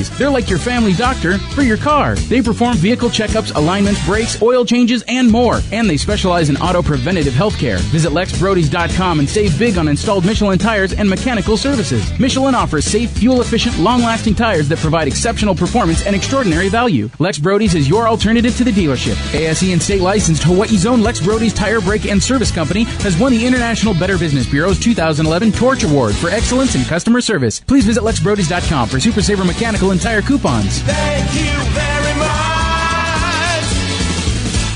Brody's. They're like your family doctor for your car. They perform vehicle checkups, alignments, brakes, oil changes, and more. And they specialize in auto preventative health care. Visit LexBrodys.com and save big on installed Michelin tires and mechanical services. Michelin offers safe, fuel-efficient, long-lasting tires that provide exceptional performance and extraordinary value. Lex Brody's is your alternative to the dealership. ASE and state-licensed Hawaii's own Lex Brody's Tire, Brake, and Service Company has won the International Better Business Bureau's 2011 Torch Award for excellence in customer service. Please visit LexBrodys.com for Super Saver mechanical and tire coupons. Thank you very much.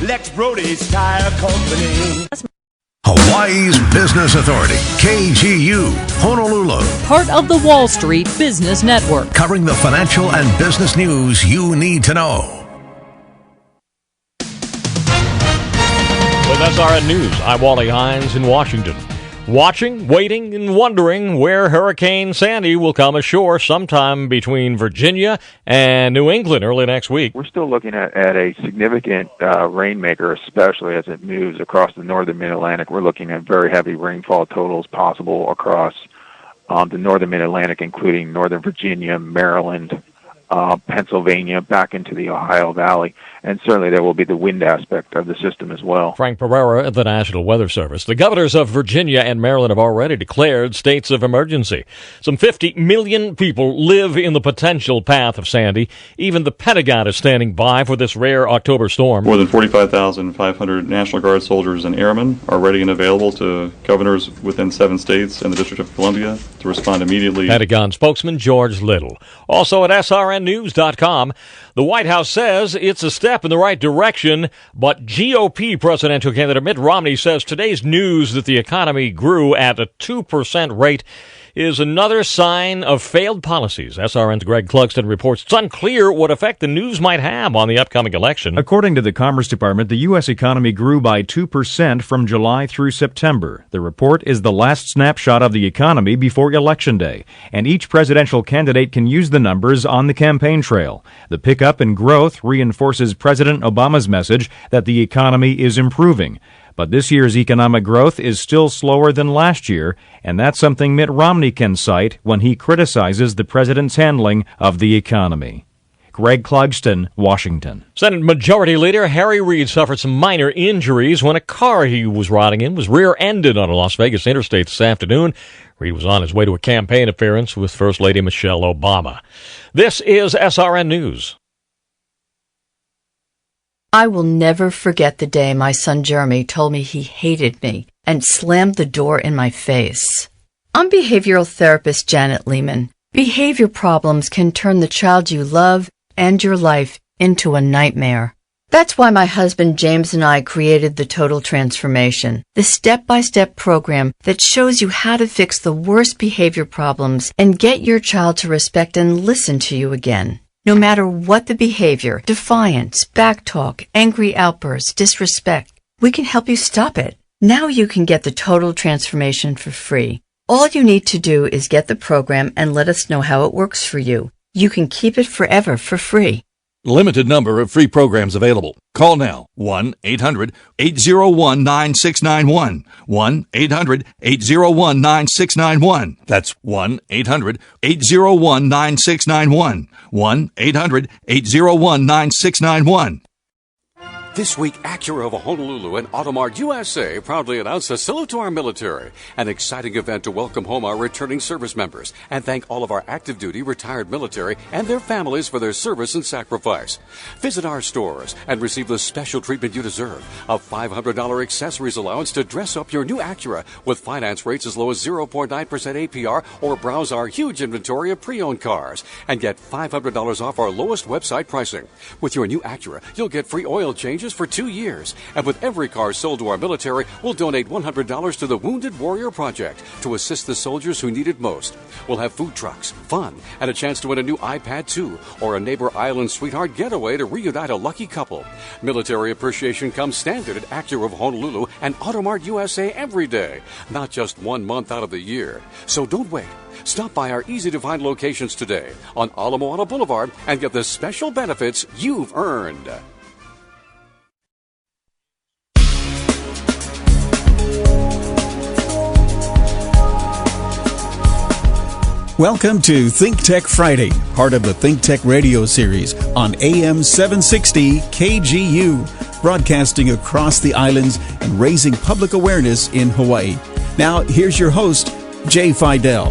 Lex Brody's Tire Company. Hawaii's Business Authority, KGU, Honolulu. Part of the Wall Street Business Network. Covering the financial and business news you need to know. With SRN News, I'm Wally Hines in Washington. Watching, waiting, and wondering where Hurricane Sandy will come ashore sometime between Virginia and New England early next week. We're still looking at a significant rainmaker, especially as it moves across the northern mid-Atlantic. We're looking at very heavy rainfall totals possible across the northern mid-Atlantic, including northern Virginia, Maryland, Pennsylvania, back into the Ohio Valley. And certainly there will be the wind aspect of the system as well. Frank Pereira at the National Weather Service. The governors of Virginia and Maryland have already declared states of emergency. Some 50 million people live in the potential path of Sandy. Even the Pentagon is standing by for this rare October storm. More than 45,500 National Guard soldiers and airmen are ready and available to governors within 7 states and the District of Columbia to respond immediately. Pentagon spokesman George Little. Also at srnnews.com, the White House says it's a step in the right direction, but GOP presidential candidate Mitt Romney says today's news that the economy grew at a 2% rate is another sign of failed policies. SRN's Greg Clugston reports it's unclear what effect the news might have on the upcoming election. According to the Commerce Department, the U.S. economy grew by 2% from July through September. The report is the last snapshot of the economy before Election Day, and each presidential candidate can use the numbers on the campaign trail. The pickup in growth reinforces President Obama's message that the economy is improving. But this year's economic growth is still slower than last year, and that's something Mitt Romney can cite when he criticizes the president's handling of the economy. Greg Clugston, Washington. Senate Majority Leader Harry Reid suffered some minor injuries when a car he was riding in was rear-ended on a Las Vegas interstate this afternoon. Reid was on his way to a campaign appearance with First Lady Michelle Obama. This is SRN News. I will never forget the day my son Jeremy told me he hated me and slammed the door in my face. I'm behavioral therapist Janet Lehman. Behavior problems can turn the child you love and your life into a nightmare. That's why my husband James and I created the Total Transformation, the step-by-step program that shows you how to fix the worst behavior problems and get your child to respect and listen to you again. No matter what the behavior, defiance, backtalk, angry outbursts, disrespect, we can help you stop it. Now you can get the Total Transformation for free. All you need to do is get the program and let us know how it works for you. You can keep it forever for free. Limited number of free programs available. Call now. 1-800-801-9691. 1-800-801-9691. That's 1-800-801-9691. 1-800-801-9691. This week, Acura of Honolulu and Automart USA proudly announce a salute to our military, an exciting event to welcome home our returning service members and thank all of our active duty retired military and their families for their service and sacrifice. Visit our stores and receive the special treatment you deserve, a $500 accessories allowance to dress up your new Acura with finance rates as low as 0.9% APR, or browse our huge inventory of pre-owned cars and get $500 off our lowest website pricing. With your new Acura, you'll get free oil changes for 2 years. And with every car sold to our military, we'll donate $100 to the Wounded Warrior Project to assist the soldiers who need it most. We'll have food trucks, fun, and a chance to win a new iPad 2 or a Neighbor Island Sweetheart getaway to reunite a lucky couple. Military appreciation comes standard at Acura of Honolulu and Automart USA every day, not just 1 month out of the year. So don't wait. Stop by our easy-to-find locations today on Ala Moana Boulevard and get the special benefits you've earned. Welcome to Think Tech Friday, part of the Think Tech radio series on AM 760 KGU, broadcasting across the islands and raising public awareness in Hawaii. Now, here's your host, Jay Fidel.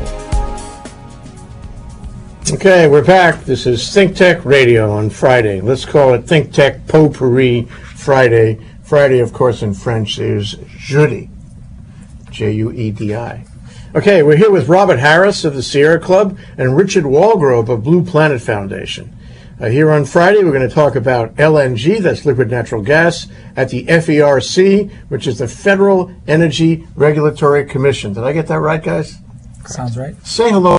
Okay, we're back. This is Think Tech Radio on Friday. Let's call it Think Tech Potpourri Friday. Friday, of course, in French is jeudi, J-U-E-D-I. Okay, we're here with Robert Harris of the Sierra Club and Richard Walgrove of Blue Planet Foundation. Here on Friday, we're going to talk about LNG, that's liquid natural gas, at the FERC, which is the Federal Energy Regulatory Commission. Did I get that right, guys? Sounds right. Say hello.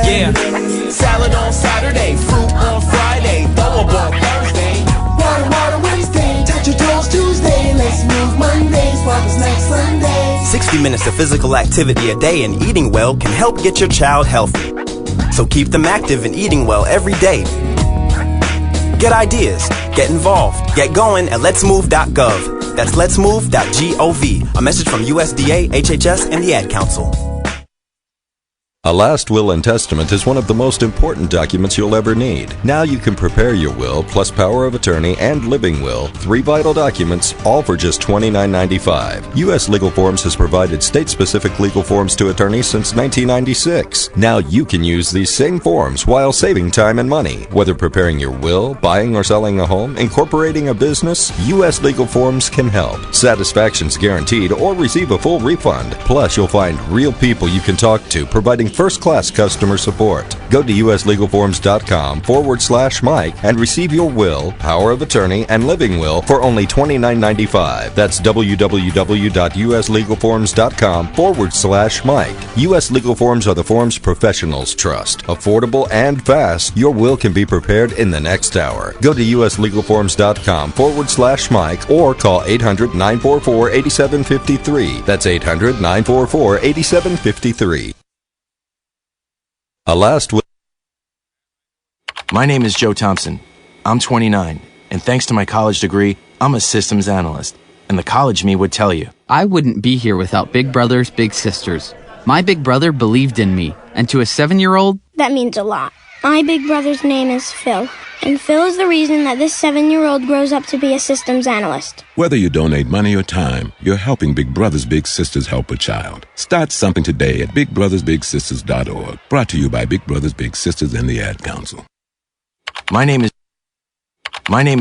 Yeah, salad on Saturday, fruit on Friday, throw a ball Thursday, water Wednesday, touch your toes Tuesday, let's move Monday, sparkles next Sunday. 60 minutes of physical activity a day and eating well can help get your child healthy. So keep them active and eating well every day. Get ideas, get involved, get going at letsmove.gov. That's letsmove.gov. A message from USDA, HHS, and the Ad Council. A last will and testament is one of the most important documents you'll ever need. Now you can prepare your will, plus power of attorney and living will, 3 vital documents, all for just $29.95. U.S. Legal Forms has provided state-specific legal forms to attorneys since 1996. Now you can use these same forms while saving time and money. Whether preparing your will, buying or selling a home, incorporating a business, U.S. Legal Forms can help. Satisfaction's guaranteed or receive a full refund. Plus, you'll find real people you can talk to, providing first-class customer support. Go to uslegalforms.com/Mike and receive your will, power of attorney, and living will for only $29.95. That's www.uslegalforms.com/Mike. U.S. Legal Forms are the forms professionals trust. Affordable and fast, your will can be prepared in the next hour. Go to uslegalforms.com/Mike or call 800-944-8753. That's 800-944-8753. My name is Joe Thompson. I'm 29, and thanks to my college degree, I'm a systems analyst. And the college me would tell you, I wouldn't be here without Big Brothers Big Sisters. My big brother believed in me, and to a 7-year-old, that means a lot. My big brother's name is Phil, and Phil is the reason that this 7-year-old grows up to be a systems analyst. Whether you donate money or time, you're helping Big Brothers Big Sisters help a child. Start something today at BigBrothersBigSisters.org. Brought to you by Big Brothers Big Sisters and the Ad Council. My name is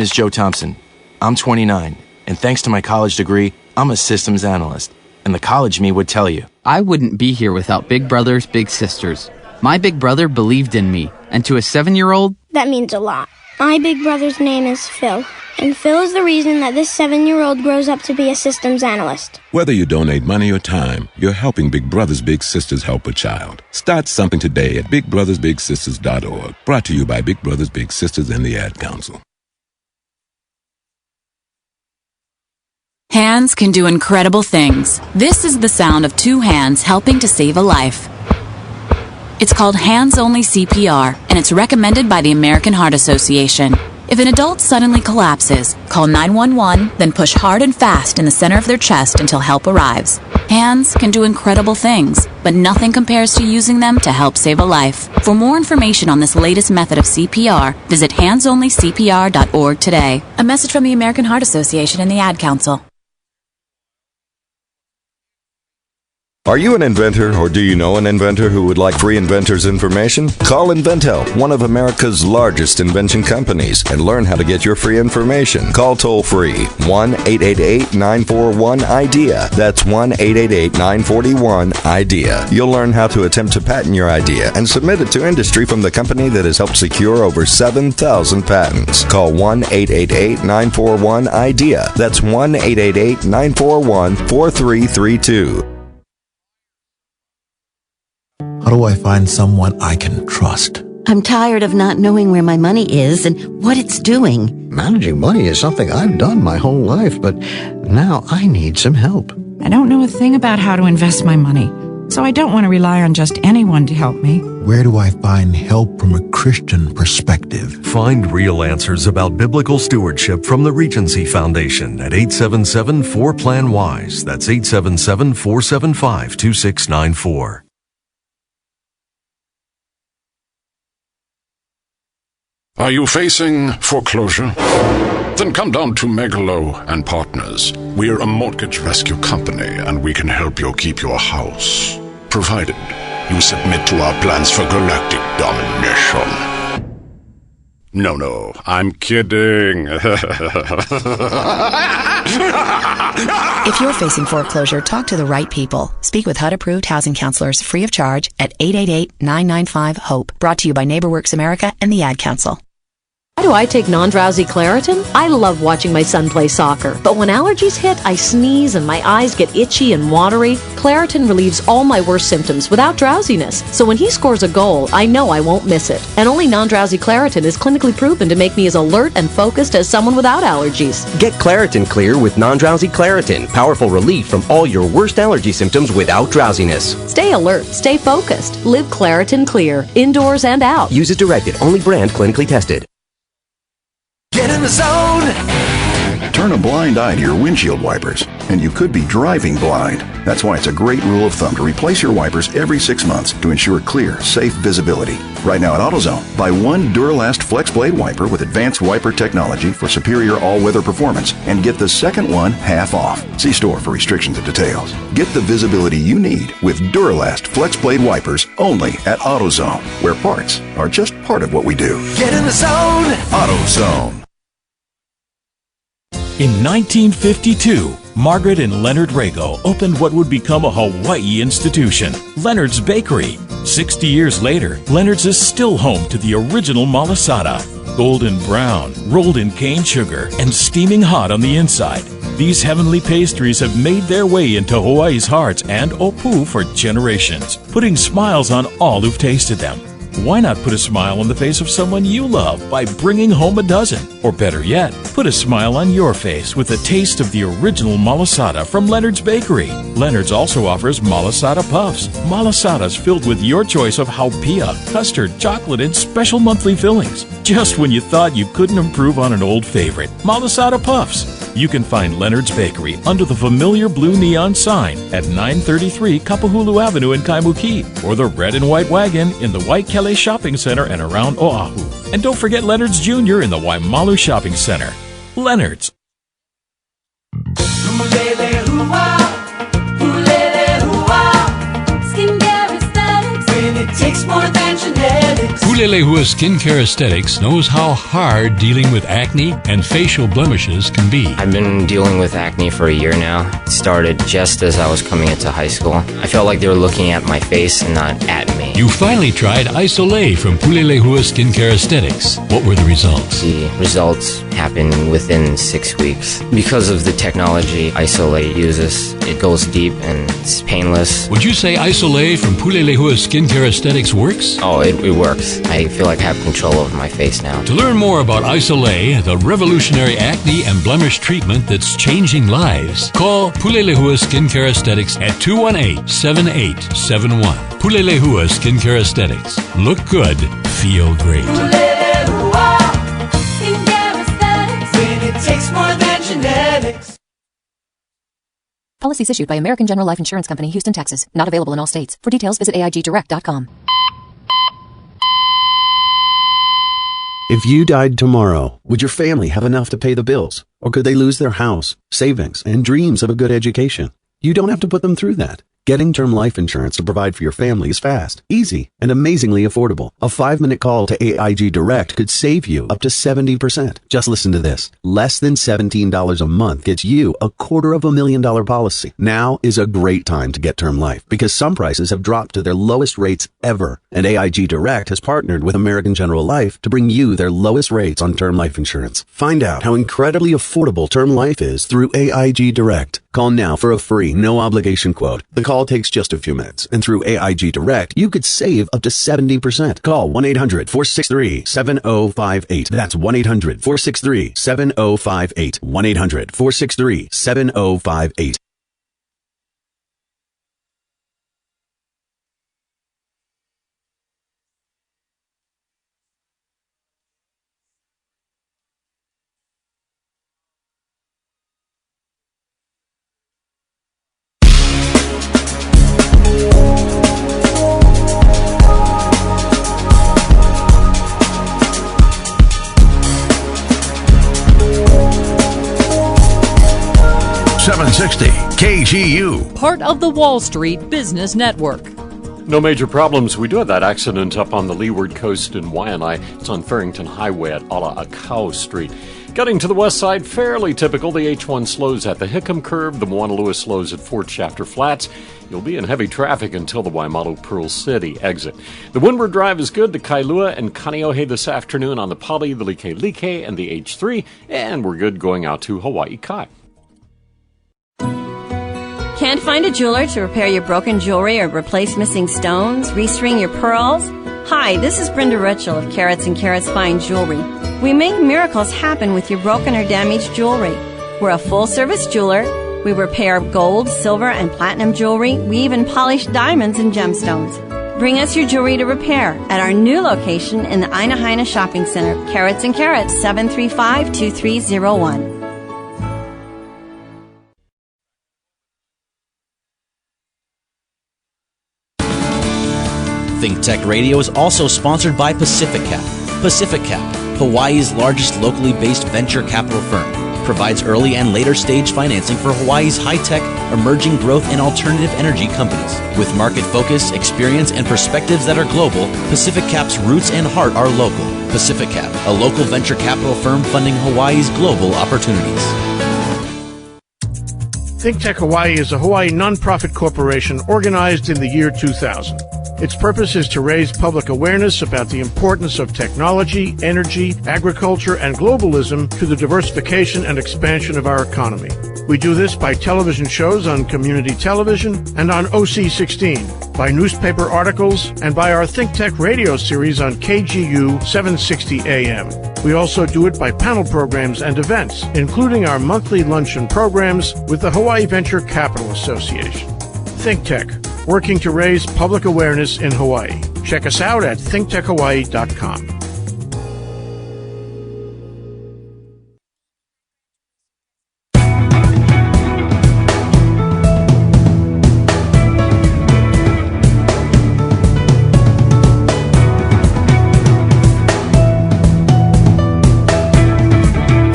Joe Thompson. I'm 29, and thanks to my college degree, I'm a systems analyst. And the college me would tell you, I wouldn't be here without Big Brothers Big Sisters. My big brother believed in me, and to a 7-year-old, that means a lot. My big brother's name is Phil, and Phil is the reason that this 7-year-old grows up to be a systems analyst. Whether you donate money or time, you're helping Big Brothers Big Sisters help a child. Start something today at BigBrothersBigSisters.org. Brought to you by Big Brothers Big Sisters and the Ad Council. Hands can do incredible things. This is the sound of 2 hands helping to save a life. It's called Hands-Only CPR, and it's recommended by the American Heart Association. If an adult suddenly collapses, call 911, then push hard and fast in the center of their chest until help arrives. Hands can do incredible things, but nothing compares to using them to help save a life. For more information on this latest method of CPR, visit handsonlycpr.org today. A message from the American Heart Association and the Ad Council. Are you an inventor, or do you know an inventor who would like free inventor's information? Call InventHelp, one of America's largest invention companies, and learn how to get your free information. Call toll-free 1-888-941-IDEA. That's 1-888-941-IDEA. You'll learn how to attempt to patent your idea and submit it to industry from the company that has helped secure over 7,000 patents. Call 1-888-941-IDEA. That's 1-888-941-4332. How do I find someone I can trust? I'm tired of not knowing where my money is and what it's doing. Managing money is something I've done my whole life, but now I need some help. I don't know a thing about how to invest my money, so I don't want to rely on just anyone to help me. Where do I find help from a Christian perspective? Find real answers about biblical stewardship from the Regency Foundation at 877-4-PLAN-WISE. That's 877-475-2694. Are you facing foreclosure? Then come down to Megalow and Partners. We're a mortgage rescue company, and we can help you keep your house, provided you submit to our plans for galactic domination. No, I'm kidding. If you're facing foreclosure, talk to the right people. Speak with HUD-approved housing counselors free of charge at 888-995-HOPE. Brought to you by NeighborWorks America and the Ad Council. Why do I take non-drowsy Claritin? I love watching my son play soccer, but when allergies hit, I sneeze and my eyes get itchy and watery. Claritin relieves all my worst symptoms without drowsiness, so when he scores a goal, I know I won't miss it. And only non-drowsy Claritin is clinically proven to make me as alert and focused as someone without allergies. Get Claritin Clear with non-drowsy Claritin. Powerful relief from all your worst allergy symptoms without drowsiness. Stay alert, stay focused. Live Claritin Clear, indoors and out. Use as directed. Only brand clinically tested. Get in the zone! Turn a blind eye to your windshield wipers, and you could be driving blind. That's why it's a great rule of thumb to replace your wipers every 6 months to ensure clear, safe visibility. Right now at AutoZone, buy one Duralast FlexBlade wiper with advanced wiper technology for superior all-weather performance, and get the second one half off. See store for restrictions and details. Get the visibility you need with Duralast FlexBlade wipers only at AutoZone, where parts are just part of what we do. Get in the zone! AutoZone. In 1952, Margaret and Leonard Rago opened what would become a Hawaii institution, Leonard's Bakery. 60 years later, Leonard's is still home to the original malasada, golden brown, rolled in cane sugar, and steaming hot on the inside. These heavenly pastries have made their way into Hawaii's hearts and Opu for generations, putting smiles on all who've tasted them. Why not put a smile on the face of someone you love by bringing home a dozen? Or better yet, put a smile on your face with a taste of the original malasada from Leonard's Bakery. Leonard's also offers malasada puffs. Malasadas filled with your choice of haupia, custard, chocolate, and special monthly fillings. Just when you thought you couldn't improve on an old favorite, malasada puffs. You can find Leonard's Bakery under the familiar blue neon sign at 933 Kapahulu Avenue in Kaimuki, or the red and white wagon in the Waikele Shopping Center and around Oahu. And don't forget Leonard's Jr. in the Waimalu Shopping Center. Leonard's. Takes more than genetics. Pulelehua Skincare Aesthetics knows how hard dealing with acne and facial blemishes can be. I've been dealing with acne for a year now. It started just as I was coming into high school. I felt like they were looking at my face and not at me. You finally tried Isolé from Pulelehua Skincare Aesthetics. What were the results? The results happened within 6 weeks. Because of the technology Isolé uses, it goes deep and it's painless. Would you say Isolé from Pulelehua Skincare Aesthetics works? Oh, it works. I feel like I have control over my face now. To learn more about Isolé, the revolutionary acne and blemish treatment that's changing lives, call Pulelehua Skincare Aesthetics at 218-7871. Pulelehua Skincare Aesthetics. Look good, feel great. Pulelehua Skincare Aesthetics. When it takes more than genetics. Policies issued by American General Life Insurance Company, Houston, Texas. Not available in all states. For details, visit AIGdirect.com. If you died tomorrow, would your family have enough to pay the bills? Or could they lose their house, savings, and dreams of a good education? You don't have to put them through that. Getting term life insurance to provide for your family is fast, easy, and amazingly affordable. A 5-minute call to AIG Direct could save you up to 70%. Just listen to this. Less than $17 a month gets you a $250,000 policy. Now is a great time to get term life because some prices have dropped to their lowest rates ever. And AIG Direct has partnered with American General Life to bring you their lowest rates on term life insurance. Find out how incredibly affordable term life is through AIG Direct. Call now for a free, no-obligation quote. The call takes just a few minutes, and through AIG Direct, you could save up to 70%. Call 1-800-463-7058. That's 1-800-463-7058. 1-800-463-7058. KGU. Part of the Wall Street Business Network. No major problems. We do have that accident up on the leeward coast in Waianae. It's on Farrington Highway at Ala-Akau Street. Getting to the west side, fairly typical. The H1 slows at the Hickam Curve. The Moana Lewis slows at Fort Shafter Flats. You'll be in heavy traffic until the Waimalu Pearl City exit. The windward drive is good to Kailua and Kaneohe this afternoon on the Pali, the Like, and the H3. And we're good going out to Hawaii Kai. Can't find a jeweler to repair your broken jewelry or replace missing stones, restring your pearls? Hi, this is Brenda Ritchell of Carats and Carats Fine Jewelry. We make miracles happen with your broken or damaged jewelry. We're a full-service jeweler. We repair gold, silver, and platinum jewelry. We even polish diamonds and gemstones. Bring us your jewelry to repair at our new location in the Aina Shopping Center, Carats and Carats, 735-2301. ThinkTech Radio is also sponsored by PacificCap. PacificCap, Hawaii's largest locally based venture capital firm, provides early and later stage financing for Hawaii's high-tech, emerging growth and alternative energy companies. With market focus, experience, and perspectives that are global, PacificCap's roots and heart are local. PacificCap, a local venture capital firm funding Hawaii's global opportunities. ThinkTech Hawaii is a Hawaii nonprofit corporation organized in the year 2000. Its purpose is to raise public awareness about the importance of technology, energy, agriculture, and globalism to the diversification and expansion of our economy. We do this by television shows on community television and on OC16, by newspaper articles, and by our ThinkTech radio series on KGU 760 AM. We also do it by panel programs and events, including our monthly luncheon programs with the Hawaii Venture Capital Association. ThinkTech, working to raise public awareness in Hawaii. Check us out at thinktechhawaii.com.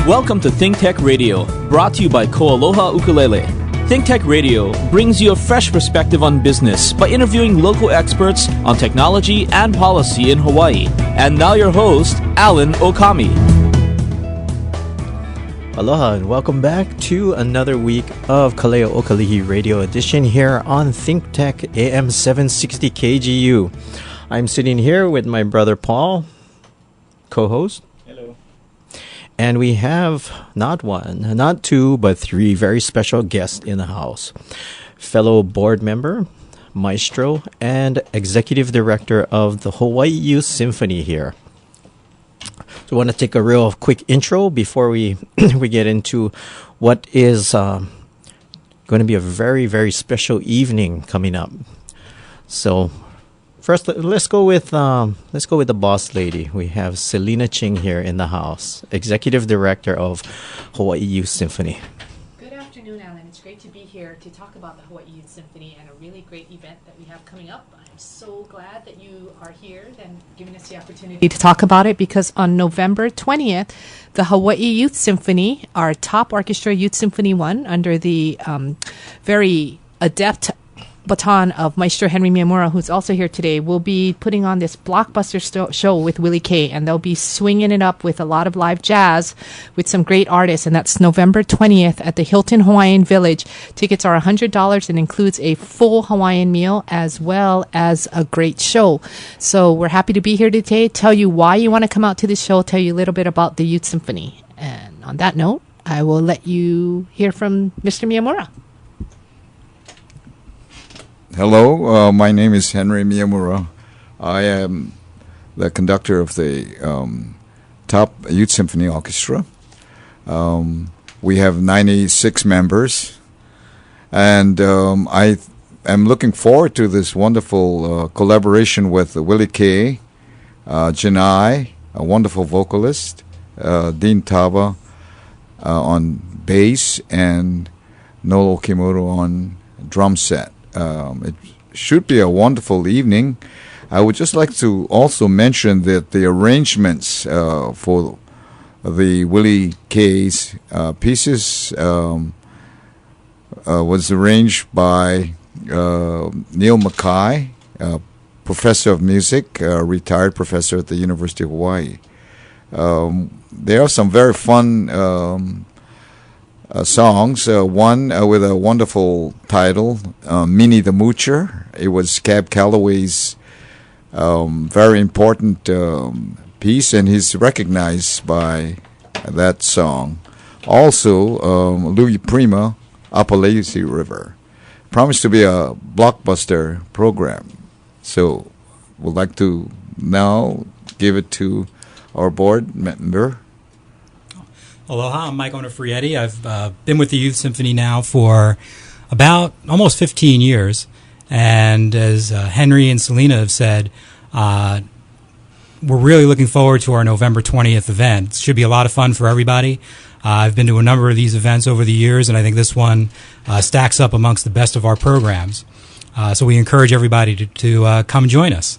Welcome to ThinkTech Radio, brought to you by Koaloha Ukulele. ThinkTech Radio brings you a fresh perspective on business by interviewing local experts on technology and policy in Hawaii. And now your host, Alan Okami. Aloha and welcome back to another week of Kaleo Okalihi Radio Edition here on ThinkTech AM 760 KGU. I'm sitting here with my brother Paul, co-host. And we have not one, not two, but three very special guests in the house. Fellow board member, maestro, and executive director of the Hawaii Youth Symphony here. So I want to take a real quick intro before we get into what is going to be a very, very special evening coming up. So first, let's go with the boss lady. We have Selena Ching here in the house, executive director of Hawaii Youth Symphony. Good afternoon, Alan. It's great to be here to talk about the Hawaii Youth Symphony and a really great event that we have coming up. I'm so glad that you are here and giving us the opportunity to talk about it, because on November 20th, the Hawaii Youth Symphony, our top orchestra, Youth Symphony 1, under the very adept baton of Maestro Henry Miyamura, who's also here today, will be putting on this blockbuster show with Willie K, and they'll be swinging it up with a lot of live jazz with some great artists, and that's November 20th at the Hilton Hawaiian Village. Tickets are $100 and includes a full Hawaiian meal as well as a great show. So we're happy to be here today, tell you why you want to come out to this show, tell you a little bit about the Youth Symphony. And on that note, I will let you hear from Mr. Miyamura. Hello, my name is Henry Miyamura. I am the conductor of the Top Youth Symphony Orchestra. We have 96 members, and I am looking forward to this wonderful collaboration with Willie K, Janai, a wonderful vocalist, Dean Taba on bass, and Noel Kimura on drum set. It should be a wonderful evening. I would just like to also mention that the arrangements for the Willie K's pieces was arranged by Neil Mackay, professor of music, retired professor at the University of Hawaii. There are some very fun songs. One with a wonderful title, Minnie the Moocher. It was Cab Calloway's very important piece, and he's recognized by that song. Also, Louis Prima, Appalachian River. Promised to be a blockbuster program. So, we'd like to now give it to our board member. Aloha, I'm Mike Onofrietti. I've been with the Youth Symphony now for about almost 15 years. And as Henry and Selena have said, we're really looking forward to our November 20th event. It should be a lot of fun for everybody. I've been to a number of these events over the years, and I think this one stacks up amongst the best of our programs. So we encourage everybody to come join us.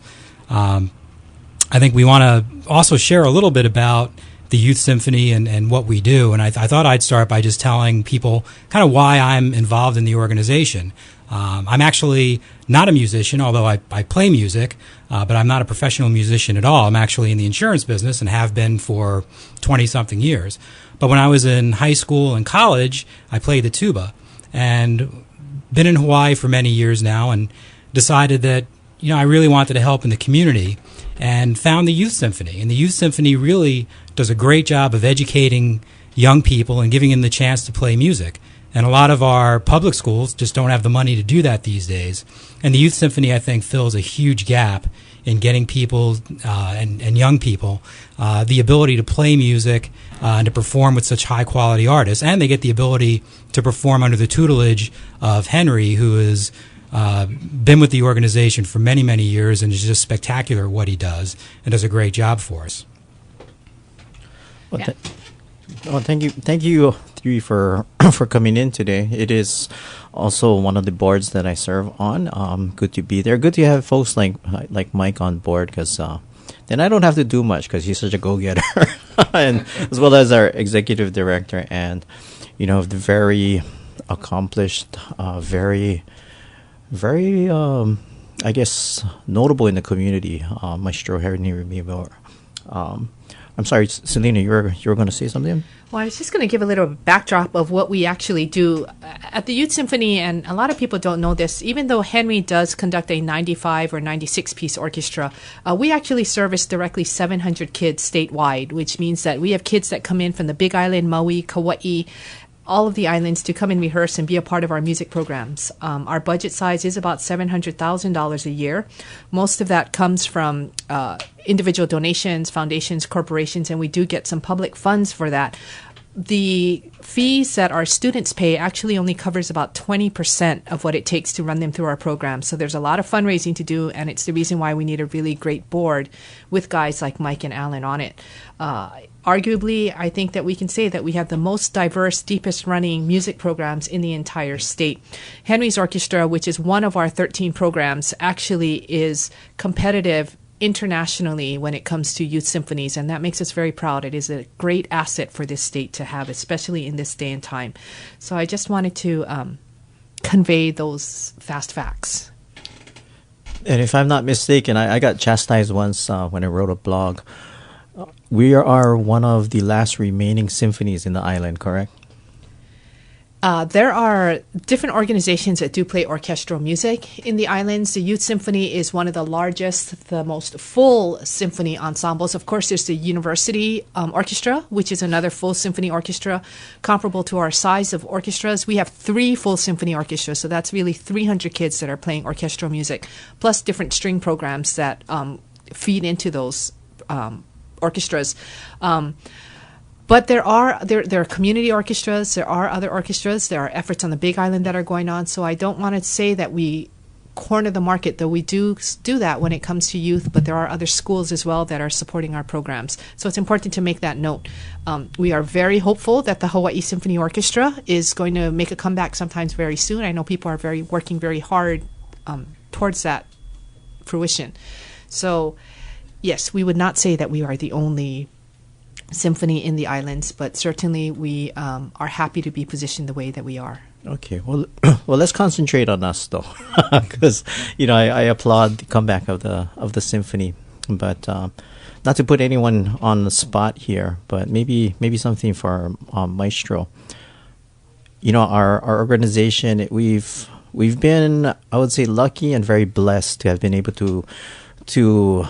I think we want to also share a little bit about the Youth Symphony and what we do. And I thought I'd start by just telling people kind of why I'm involved in the organization. I'm actually not a musician, although I play music, but I'm not a professional musician at all. I'm actually in the insurance business and have been for 20-something years. But when I was in high school and college, I played the tuba and been in Hawaii for many years now, and decided that, I really wanted to help in the community, and found the Youth Symphony. And the Youth Symphony really does a great job of educating young people and giving them the chance to play music. And a lot of our public schools just don't have the money to do that these days. And the Youth Symphony, I think, fills a huge gap in getting people and young people the ability to play music and to perform with such high-quality artists. And they get the ability to perform under the tutelage of Henry, who has been with the organization for many, many years and is just spectacular at what he does and does a great job for us. Well, thank you three for coming in today. It is also one of the boards that I serve on. Good to be there. Good to have folks like Mike on board, because then I don't have to do much because he's such a go-getter, and as well as our executive director and the very accomplished, very I guess notable in the community, Maestro Henry Miyamura. I'm sorry, Selena, you were going to say something? Well, I was just going to give a little backdrop of what we actually do at the Youth Symphony, and a lot of people don't know this. Even though Henry does conduct a 95 or 96-piece orchestra, we actually service directly 700 kids statewide, which means that we have kids that come in from the Big Island, Maui, Kauai, all of the islands to come and rehearse and be a part of our music programs. Our budget size is about $700,000 a year. Most of that comes from individual donations, foundations, corporations, and we do get some public funds for that. The fees that our students pay actually only covers about 20% of what it takes to run them through our program. So there's a lot of fundraising to do, and it's the reason why we need a really great board with guys like Mike and Alan on it. Arguably, I think that we can say that we have the most diverse, deepest running music programs in the entire state. Henry's Orchestra, which is one of our 13 programs, actually is competitive internationally when it comes to youth symphonies, and that makes us very proud. It is a great asset for this state to have, especially in this day and time. So I just wanted to convey those fast facts. And if I'm not mistaken, I got chastised once when I wrote a blog. We are one of the last remaining symphonies in the island, correct? There are different organizations that do play orchestral music in the islands. The Youth Symphony is one of the largest, the most full symphony ensembles. Of course, there's the University Orchestra, which is another full symphony orchestra comparable to our size of orchestras. We have 3 full symphony orchestras, so that's really 300 kids that are playing orchestral music, plus different string programs that feed into those orchestras. But there are community orchestras, there are other orchestras, there are efforts on the Big Island that are going on, so I don't want to say that we corner the market, though we do that when it comes to youth, but there are other schools as well that are supporting our programs. So it's important to make that note. We are very hopeful that the Hawaii Symphony Orchestra is going to make a comeback sometimes very soon. I know people are working very hard towards that fruition. So yes, we would not say that we are the only symphony in the islands, but certainly we are happy to be positioned the way that we are. Okay, well, let's concentrate on us though, because I applaud the comeback of the symphony, but not to put anyone on the spot here, but maybe something for Maestro. Our organization, we've been, I would say, lucky and very blessed to have been able to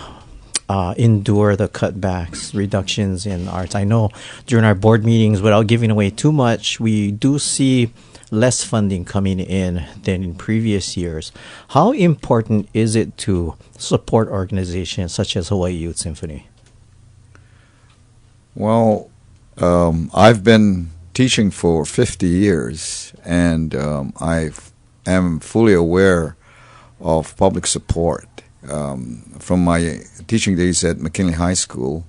endure the cutbacks, reductions in arts. I know during our board meetings, without giving away too much, we do see less funding coming in than in previous years. How important is it to support organizations such as Hawaii Youth Symphony? Well, I've been teaching for 50 years, and I am fully aware of public support. From my teaching days at McKinley High School,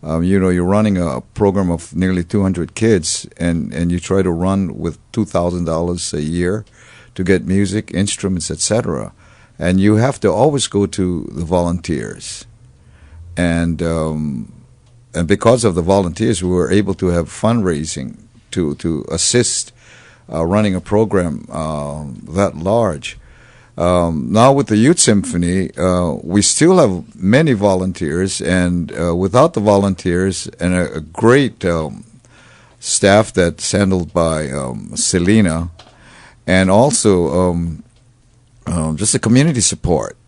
you're running a program of nearly 200 kids, and you try to run with $2,000 a year to get music, instruments, etc. And you have to always go to the volunteers. And because of the volunteers, we were able to have fundraising to assist running a program that large. Now with the Youth Symphony, we still have many volunteers, and without the volunteers and a great staff that's handled by Selena, and also just the community support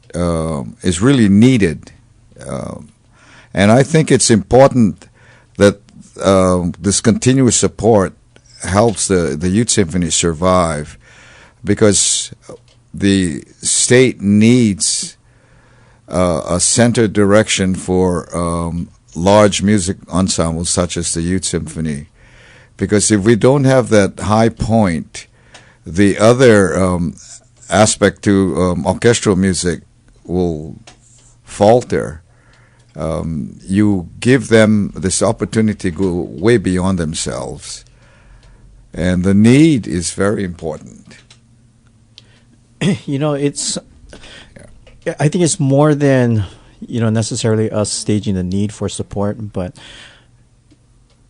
is really needed. And I think it's important that this continuous support helps the Youth Symphony survive, because the state needs a center direction for large music ensembles such as the Youth Symphony. Because if we don't have that high point, the other aspect to orchestral music will falter. You give them this opportunity to go way beyond themselves. And the need is very important. I think it's more than, necessarily us staging the need for support, but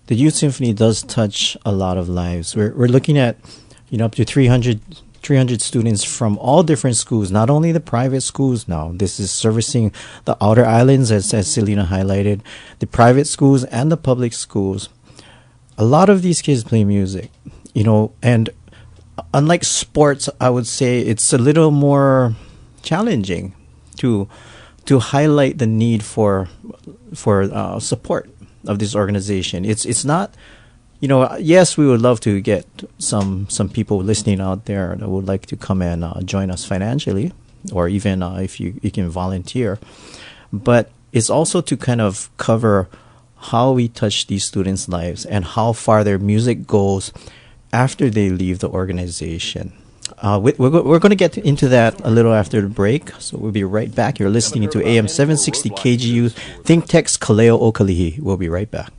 the Youth Symphony does touch a lot of lives. We're looking at, up to 300 students from all different schools, not only the private schools now. This is servicing the outer islands, as Selena highlighted, the private schools and the public schools. A lot of these kids play music, and unlike sports, I would say it's a little more challenging to highlight the need for support of this organization. It's not, yes, we would love to get some people listening out there that would like to come and join us financially, or even if you can volunteer. But it's also to kind of cover how we touch these students' lives and how far their music goes after they leave the organization. We're going to get into that a little after the break, so we'll be right back. You're listening to AM 760 KGU Think Tech's Kaleo Okalihi. We'll be right back.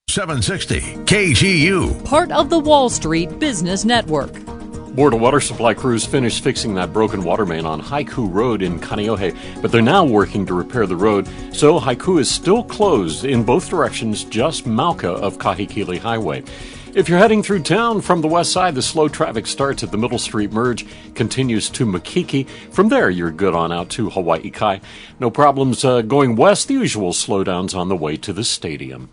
.760 KGU. Part of the Wall Street Business Network. Board of Water Supply crews finished fixing that broken water main on Haiku Road in Kaneohe, but they're now working to repair the road, so Haiku is still closed in both directions just Mauka of Kahikili Highway. If you're heading through town from the west side, the slow traffic starts at the Middle Street Merge, continues to Makiki. From there, you're good on out to Hawaii Kai. No problems going west, the usual slowdowns on the way to the stadium.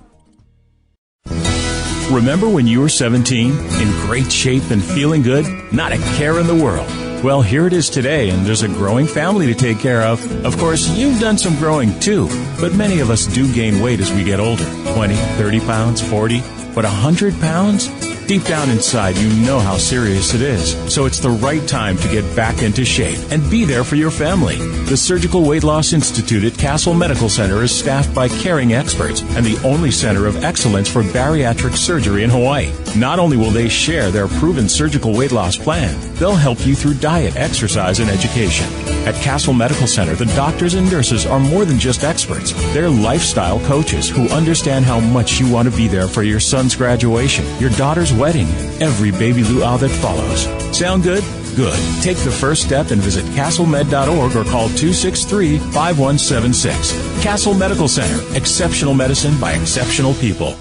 Remember when you were 17, in great shape and feeling good? Not a care in the world. Well, here it is today, and there's a growing family to take care of. Of course, you've done some growing too, but many of us do gain weight as we get older. 20, 30 pounds, 40, but 100 pounds? Deep down inside, you know how serious it is. So it's the right time to get back into shape and be there for your family. The Surgical Weight Loss Institute at Castle Medical Center is staffed by caring experts and the only center of excellence for bariatric surgery in Hawaii. Not only will they share their proven surgical weight loss plan, they'll help you through diet, exercise, and education. At Castle Medical Center, the doctors and nurses are more than just experts. They're lifestyle coaches who understand how much you want to be there for your son's graduation, your daughter's wedding, every baby luau that follows. Sound good? Good. Take the first step and visit castlemed.org or call 263-5176. Castle Medical Center. Exceptional medicine by exceptional people.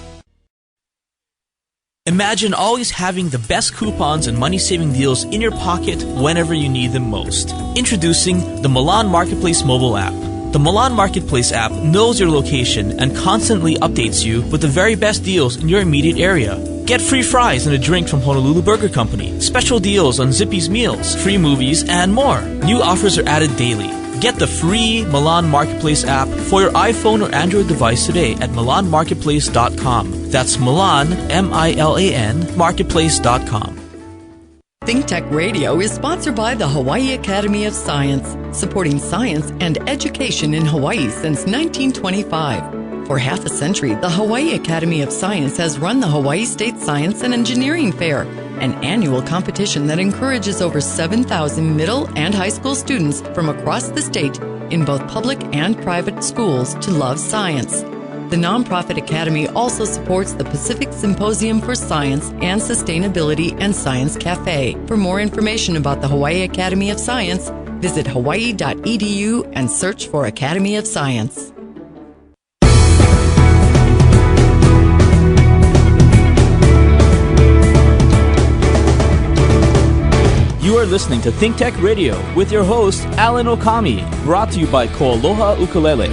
Imagine always having the best coupons and money-saving deals in your pocket whenever you need them most. Introducing the Milan Marketplace mobile app. The Milan Marketplace app knows your location and constantly updates you with the very best deals in your immediate area. Get free fries and a drink from Honolulu Burger Company, special deals on Zippy's meals, free movies, and more. New offers are added daily. Get the free Milan Marketplace app for your iPhone or Android device today at milanmarketplace.com. That's Milan, M-I-L-A-N, marketplace.com. ThinkTech Radio is sponsored by the Hawaii Academy of Science, supporting science and education in Hawaii since 1925. For half a century, the Hawaii Academy of Science has run the Hawaii State Science and Engineering Fair, an annual competition that encourages over 7,000 middle and high school students from across the state in both public and private schools to love science. The nonprofit Academy also supports the Pacific Symposium for Science and Sustainability and Science Cafe. For more information about the Hawaii Academy of Science, visit hawaii.edu and search for Academy of Science. You are listening to ThinkTech Radio with your host, Alan Okami, brought to you by Koaloha Ukulele.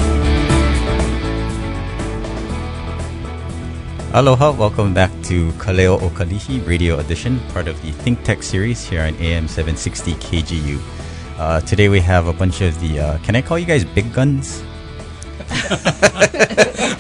Aloha, welcome back to Kaleo Okalihi Radio Edition, part of the ThinkTech series here on AM 760 KGU. Today we have a bunch of the, can I call you guys big guns?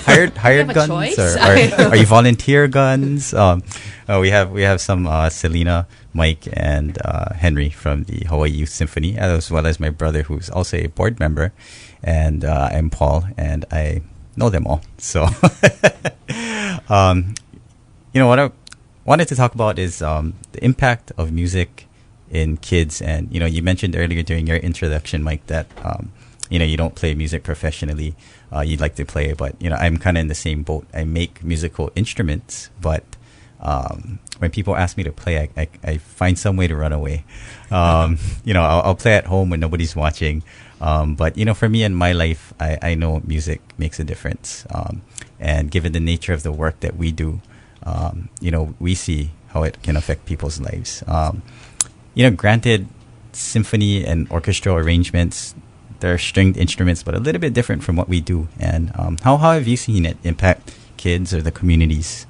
hired guns, or are you volunteer guns? We have some Selena, Mike, and Henry from the Hawaii Youth Symphony, as well as my brother, who's also a board member, and I'm Paul, and I know them all. So, what I wanted to talk about is the impact of music in kids, and you mentioned earlier during your introduction, Mike, that you don't play music professionally. You'd like to play, but I'm kind of in the same boat. I make musical instruments, but when people ask me to play, I find some way to run away. I'll play at home when nobody's watching. But for me in my life, I know music makes a difference. And given the nature of the work that we do, we see how it can affect people's lives. Granted, symphony and orchestral arrangements, they're stringed instruments, but a little bit different from what we do. And how have you seen it impact kids or the communities?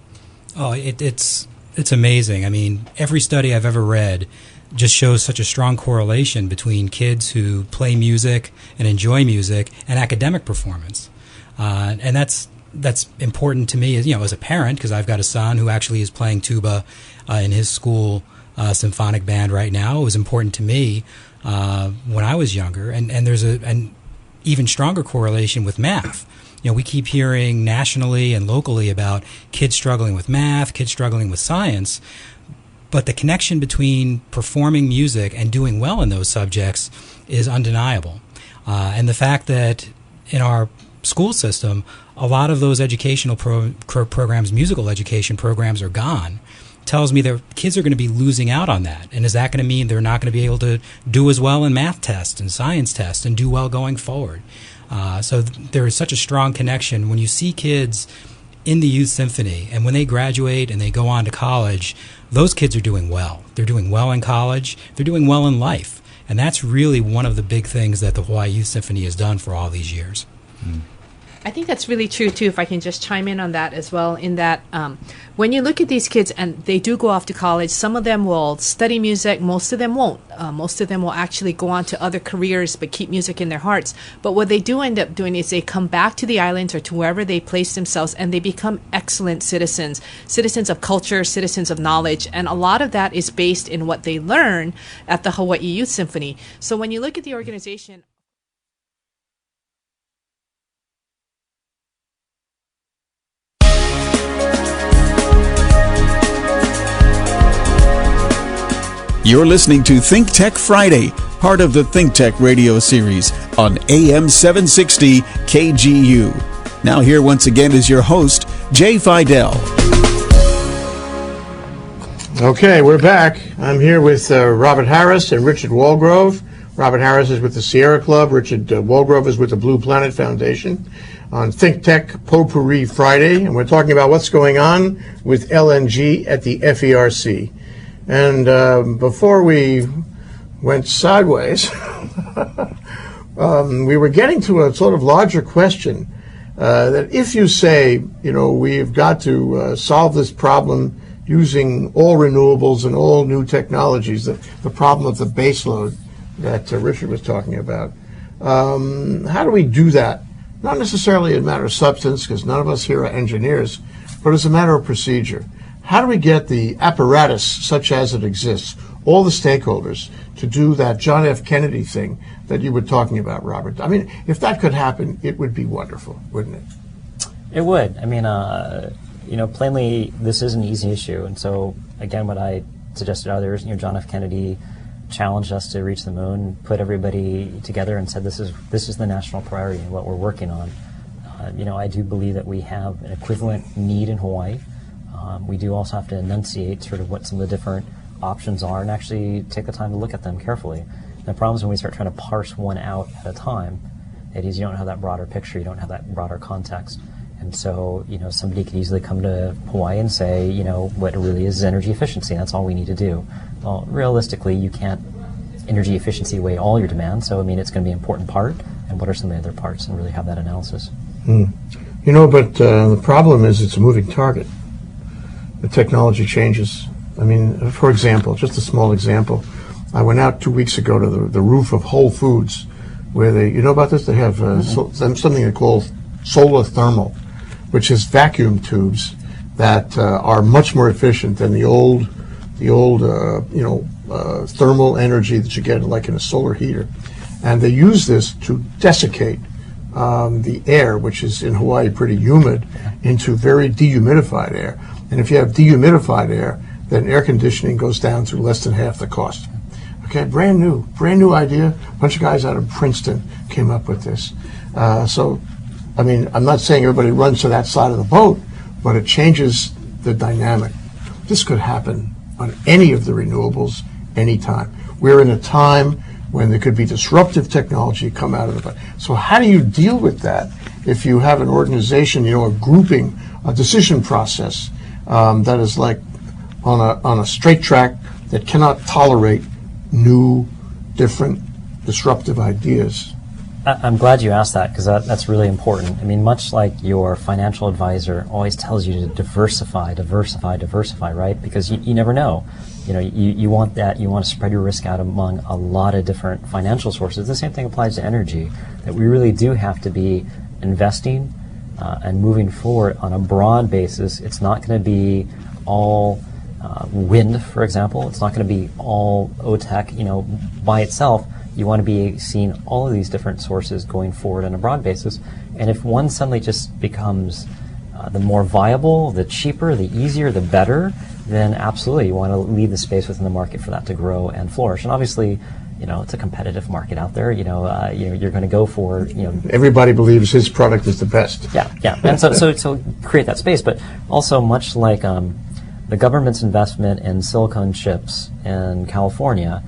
Oh, it's amazing. I mean, every study I've ever read just shows such a strong correlation between kids who play music and enjoy music and academic performance. And that's important to me as a parent, because I've got a son who actually is playing tuba in his school symphonic band right now. It was important to me when I was younger, and there's an even stronger correlation with math. We keep hearing nationally and locally about kids struggling with math, kids struggling with science, but the connection between performing music and doing well in those subjects is undeniable. And the fact that in our school system, a lot of those educational programs, musical education programs, are gone tells me that kids are going to be losing out on that. And is that going to mean they're not going to be able to do as well in math tests and science tests and do well going forward? So there is such a strong connection when you see kids in the Youth Symphony, and when they graduate and they go on to college, those kids are doing well. They're doing well in college. They're doing well in life. And that's really one of the big things that the Hawaii Youth Symphony has done for all these years. I think that's really true, too, if I can just chime in on that as well, in that when you look at these kids and they do go off to college, some of them will study music, most of them won't. Most of them will actually go on to other careers but keep music in their hearts. But what they do end up doing is they come back to the islands or to wherever they place themselves, and they become excellent citizens, citizens of culture, citizens of knowledge. And a lot of that is based in what they learn at the Hawaii Youth Symphony. So when you look at the organization... You're listening to Think Tech Friday, part of the Think Tech radio series on AM 760 KGU. Now here once again is your host, Jay Fidel. Okay, we're back. I'm here with Robert Harris and Richard Walgrove. Robert Harris is with the Sierra Club. Richard Walgrove is with the Blue Planet Foundation on Think Tech Potpourri Friday. And we're talking about what's going on with LNG at the FERC. And before we went sideways, we were getting to a sort of larger question that if you say, you know, we've got to solve this problem using all renewables and all new technologies, the problem of the baseload that Richard was talking about, how do we do that? Not necessarily a matter of substance, because none of us here are engineers, but as a matter of procedure. How do we get the apparatus, such as it exists, all the stakeholders, to do that John F. Kennedy thing that you were talking about, Robert? I mean, if that could happen, it would be wonderful, wouldn't it? It would. I mean, you know, plainly, this is an easy issue. And so, again, what I suggested earlier is, you know, John F. Kennedy challenged us to reach the moon, put everybody together and said this is the national priority and what we're working on. You know, I do believe that we have an equivalent need in Hawaii. We do also have to enunciate sort of what some of the different options are and actually take the time to look at them carefully. And the problem is when we start trying to parse one out at a time, it is you don't have that broader picture, you don't have that broader context. And so, you know, somebody could easily come to Hawaii and say, you know, what it really is energy efficiency, and that's all we need to do. Well, realistically, you can't energy efficiency weigh all your demand, so, I mean, it's going to be an important part, and what are some of the other parts, and really have that analysis. You know, but the problem is it's a moving target. The technology changes. I mean, for example, just a small example, I went out 2 weeks ago to the roof of Whole Foods, where they, you know about this? They have something they call solar thermal, which is vacuum tubes that are much more efficient than the old thermal energy that you get like in a solar heater. And they use this to desiccate the air, which is in Hawaii pretty humid, into very dehumidified air. And if you have dehumidified air, then air conditioning goes down to less than half the cost. Okay, brand new idea. A bunch of guys out of Princeton came up with this. So, I mean, I'm not saying everybody runs to that side of the boat, but it changes the dynamic. This could happen on any of the renewables anytime. We're in a time when there could be disruptive technology come out of it. So how do you deal with that if you have an organization, you know, a grouping, a decision process that is like on a straight track that cannot tolerate new, different, disruptive ideas? I'm glad you asked that, because that's really important. I mean, much like your financial advisor always tells you to diversify, right? Because you never know. You know, you want that, you want to spread your risk out among a lot of different financial sources. The same thing applies to energy, that we really do have to be investing and moving forward on a broad basis. It's not going to be all wind, for example. It's not going to be all OTEC, you know, by itself. You want to be seeing all of these different sources going forward on a broad basis. And if one suddenly just becomes the more viable, the cheaper, the easier, the better, then absolutely you want to leave the space within the market for that to grow and flourish. And obviously, you know, it's a competitive market out there. You know, you're going to go for, you know, everybody believes his product is the best. Yeah. And so create that space, but also much like the government's investment in silicon chips in California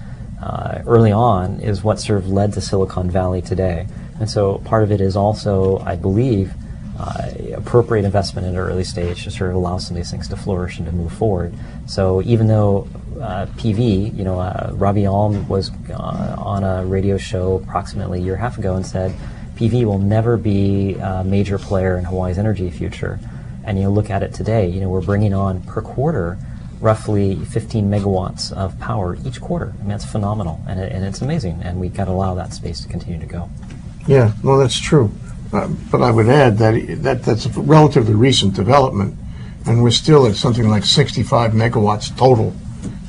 early on is what sort of led to Silicon Valley today. And so part of it is also, I believe, appropriate investment at an early stage to sort of allow some of these things to flourish and to move forward. So even though PV, Robbie Alm was on a radio show approximately a year and a half ago and said PV will never be a major player in Hawaii's energy future. And you look at it today, we're bringing on per quarter roughly 15 megawatts of power each quarter. I mean, that's phenomenal, and it's amazing, and we've got to allow that space to continue to go. Yeah, well, that's true. But I would add that that's a relatively recent development, and we're still at something like 65 megawatts total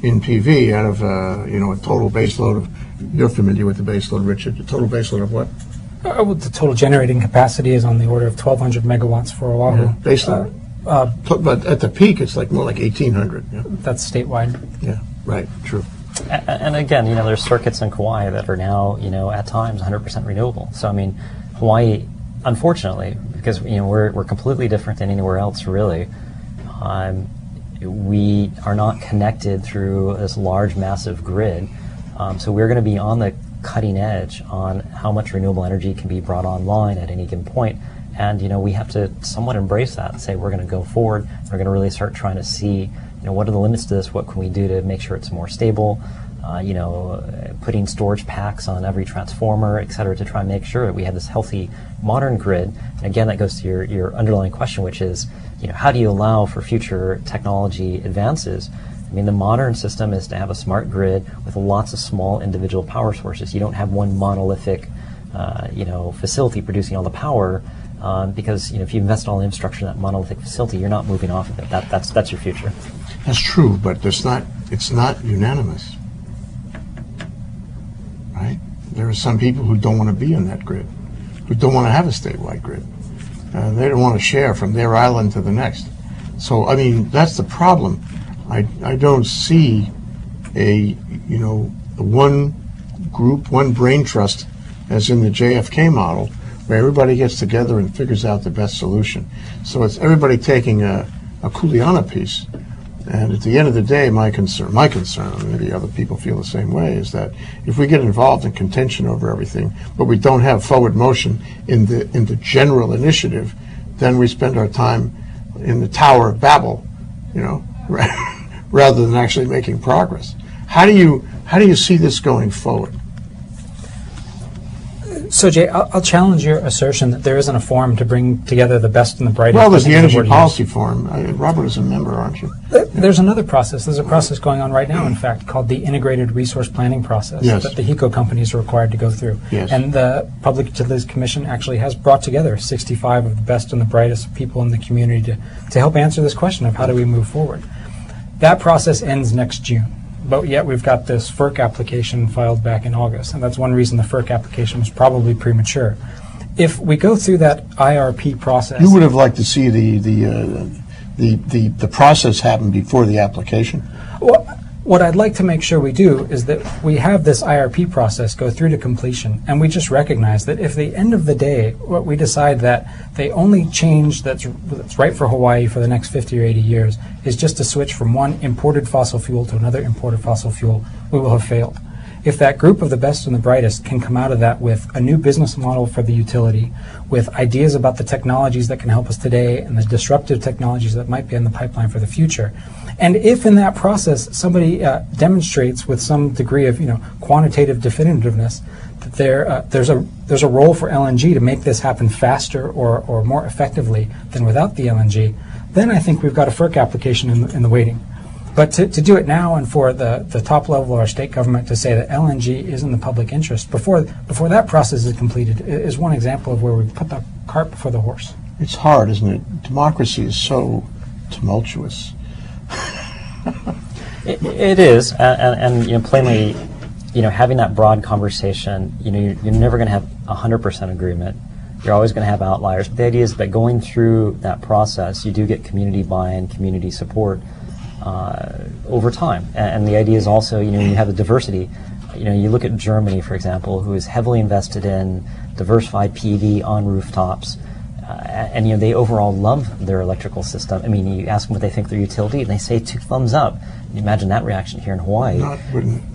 in PV out of a total baseload of. You're familiar with the baseload, Richard. The total baseload of what? Well, the total generating capacity is on the order of 1,200 megawatts for Oahu. Yeah, baseload. But at the peak, it's more like 1,800. Yeah. That's statewide. Yeah, right. True. And again, there's circuits in Kauai that are now, at times 100% renewable. So I mean, Hawaii, unfortunately, because we're completely different than anywhere else, really. We are not connected through this large, massive grid. So we're going to be on the cutting edge on how much renewable energy can be brought online at any given point. And we have to somewhat embrace that and say we're going to go forward. We're going to really start trying to see, what are the limits to this? What can we do to make sure it's more stable? Putting storage packs on every transformer, et cetera, to try and make sure that we have this healthy, modern grid. And again, that goes to your underlying question, which is, how do you allow for future technology advances? I mean, the modern system is to have a smart grid with lots of small individual power sources. You don't have one monolithic, facility producing all the power. Because if you invest all the infrastructure in that monolithic facility, you're not moving off of it. That's your future. That's true, but it's not unanimous, right? There are some people who don't want to be on that grid, who don't want to have a statewide grid. They don't want to share from their island to the next. So I mean, that's the problem. I don't see one group, one brain trust, as in the JFK model, where everybody gets together and figures out the best solution. So it's everybody taking a Kuleana piece. And at the end of the day, my concern, and maybe other people feel the same way, is that if we get involved in contention over everything, but we don't have forward motion in the general initiative, then we spend our time in the Tower of Babel, rather than actually making progress. How do you see this going forward? So, Jay, I'll challenge your assertion that there isn't a forum to bring together the best and the brightest. Well, there's the Energy Policy Forum. Robert is a member, aren't you? There's another process. There's a process going on right now, in fact, called the Integrated Resource Planning process that the HECO companies are required to go through. Yes. And the Public Utilities Commission actually has brought together 65 of the best and the brightest people in the community to help answer this question of how do we move forward. That process ends next June. But yet we've got this FERC application filed back in August, and that's one reason the FERC application was probably premature. If we go through that IRP process, you would have liked to see the process happen before the application. Well, what I'd like to make sure we do is that we have this IRP process go through to completion, and we just recognize that if at the end of the day, what we decide that the only change that's right for Hawaii for the next 50 or 80 years is just to switch from one imported fossil fuel to another imported fossil fuel, we will have failed. If that group of the best and the brightest can come out of that with a new business model for the utility, with ideas about the technologies that can help us today and the disruptive technologies that might be in the pipeline for the future, and if in that process somebody demonstrates with some degree of quantitative definitiveness that there's a role for LNG to make this happen faster or more effectively than without the LNG, then I think we've got a FERC application in the waiting. But to do it now and for the top level of our state government to say that LNG is in the public interest before that process is completed is one example of where we put the cart before the horse. It's hard, isn't it? Democracy is so tumultuous. It is, and plainly, having that broad conversation, you're never going to have 100% agreement. You're always going to have outliers. But the idea is that going through that process, you do get community buy-in, community support over time. And the idea is also, you have the diversity. You look at Germany, for example, who is heavily invested in diversified PV on rooftops, and you know, they overall love their electrical system. I mean, you ask them what they think of their utility, and they say 2 thumbs up. You imagine that reaction here in Hawaii.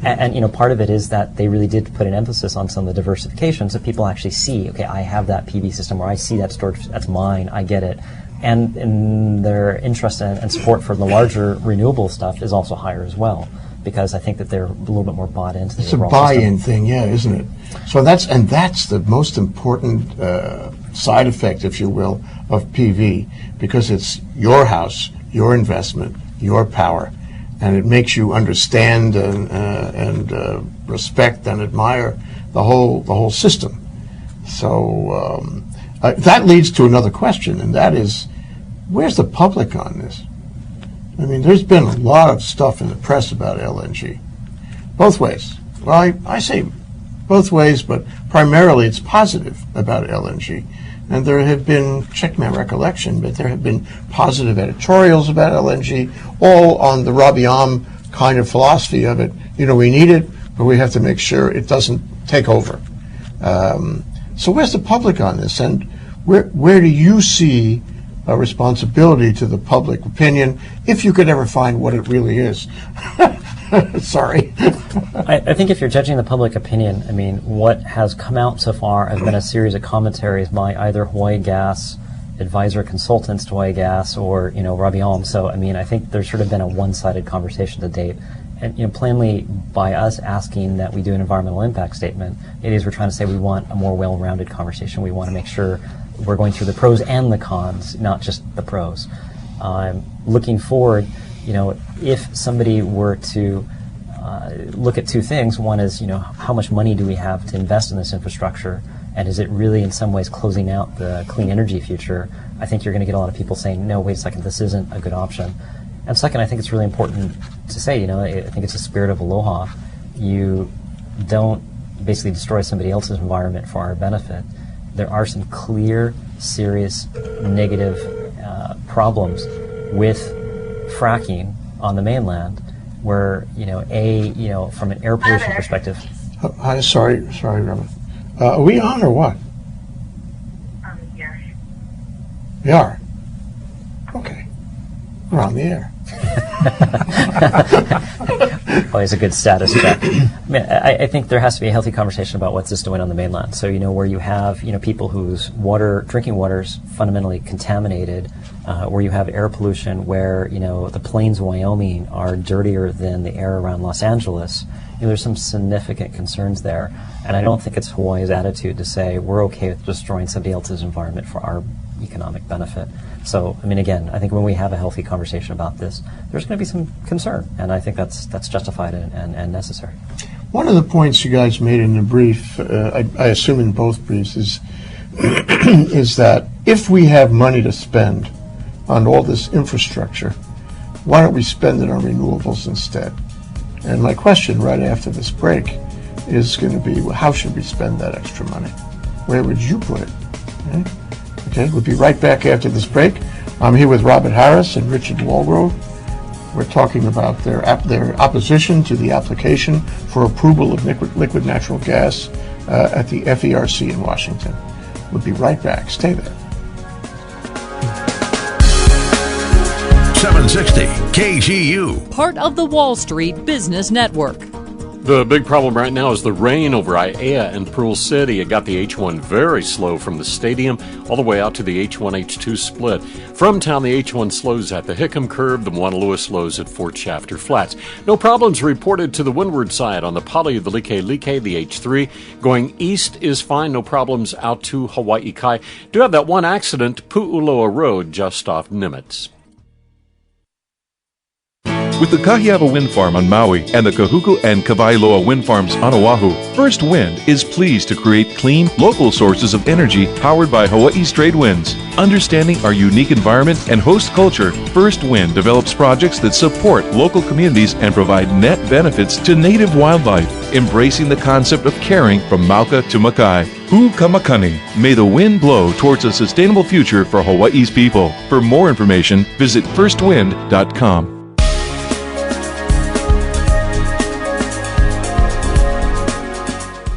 And you know, part of it is that they really did put an emphasis on some of the diversification, so people actually see, okay, I have that PV system, or I see that storage, that's mine, I get it. And their interest and support for the larger renewable stuff is also higher as well, because I think that they're a little bit more bought into the It's a overall buy-in system. thing, yeah, isn't it? So that's the most important side effect, if you will, of PV, because it's your house, your investment, your power, and it makes you understand and respect and admire the whole system. So that leads to another question, and that is, where's the public on this? I mean, there's been a lot of stuff in the press about LNG, both ways. Well, I say both ways, but primarily it's positive about LNG. And there have been, check my recollection, but there have been positive editorials about LNG, all on the Robbie Alm kind of philosophy of it. You know, we need it, but we have to make sure it doesn't take over. So where's the public on this? And where do you see a responsibility to the public opinion, if you could ever find what it really is? Sorry. I think if you're judging the public opinion, I mean, what has come out so far has been a series of commentaries by either Hawaii Gas, advisor consultants to Hawaii Gas, or, you know, Robbie Alm. So, I mean, I think there's sort of been a one-sided conversation to date. And, you know, plainly, by us asking that we do an environmental impact statement, it is we're trying to say we want a more well-rounded conversation. We want to make sure we're going through the pros and the cons, not just the pros. Looking forward, you know, if somebody were to look at 2 things, one is, you know, how much money do we have to invest in this infrastructure, and is it really in some ways closing out the clean energy future? I think you're going to get a lot of people saying, no, wait a second, this isn't a good option. And second, I think it's really important to say, you know, I think it's a spirit of aloha. You don't basically destroy somebody else's environment for our benefit. There are some clear, serious, negative problems with fracking on the mainland, where, you know, from an air pollution perspective. Hi, sorry, Robin. Are we on or what? Yes. We are. Okay, we're on the air. Always a good status check. I think there has to be a healthy conversation about what's this doing on the mainland. So, you know, where you have, you know, people whose drinking water is fundamentally contaminated, where you have air pollution, where, you know, the plains of Wyoming are dirtier than the air around Los Angeles. You know, there's some significant concerns there. And I don't think it's Hawaii's attitude to say we're okay with destroying somebody else's environment for our economic benefit. So, I mean, again, I think when we have a healthy conversation about this, there's going to be some concern, and I think that's justified and necessary. One of the points you guys made in the brief, I assume in both briefs, is that if we have money to spend on all this infrastructure, why don't we spend it on renewables instead? And my question right after this break is going to be, well, how should we spend that extra money? Where would you put it? Okay, we'll be right back after this break. I'm here with Robert Harris and Richard Walgrove. We're talking about their opposition to the application for approval of liquid natural gas at the FERC in Washington. We'll be right back. Stay there. 760 KGU. Part of the Wall Street Business Network. The big problem right now is the rain over Aiea and Pearl City. It got the H1 very slow from the stadium all the way out to the H1-H2 split. From town, the H1 slows at the Hickam Curve, the Moanalua slows at Fort Shafter Flats. No problems reported to the windward side on the Pali, the Like, the H3. Going east is fine, no problems out to Hawaii Kai. Do have that one accident, Pu'uloa Road, just off Nimitz. With the Kahiava Wind Farm on Maui and the Kahuku and Kawailoa Wind Farms on Oahu, First Wind is pleased to create clean, local sources of energy powered by Hawaii's trade winds. Understanding our unique environment and host culture, First Wind develops projects that support local communities and provide net benefits to native wildlife, embracing the concept of caring from Mauka to Makai. Hu Kamakani, may the wind blow towards a sustainable future for Hawaii's people. For more information, visit firstwind.com.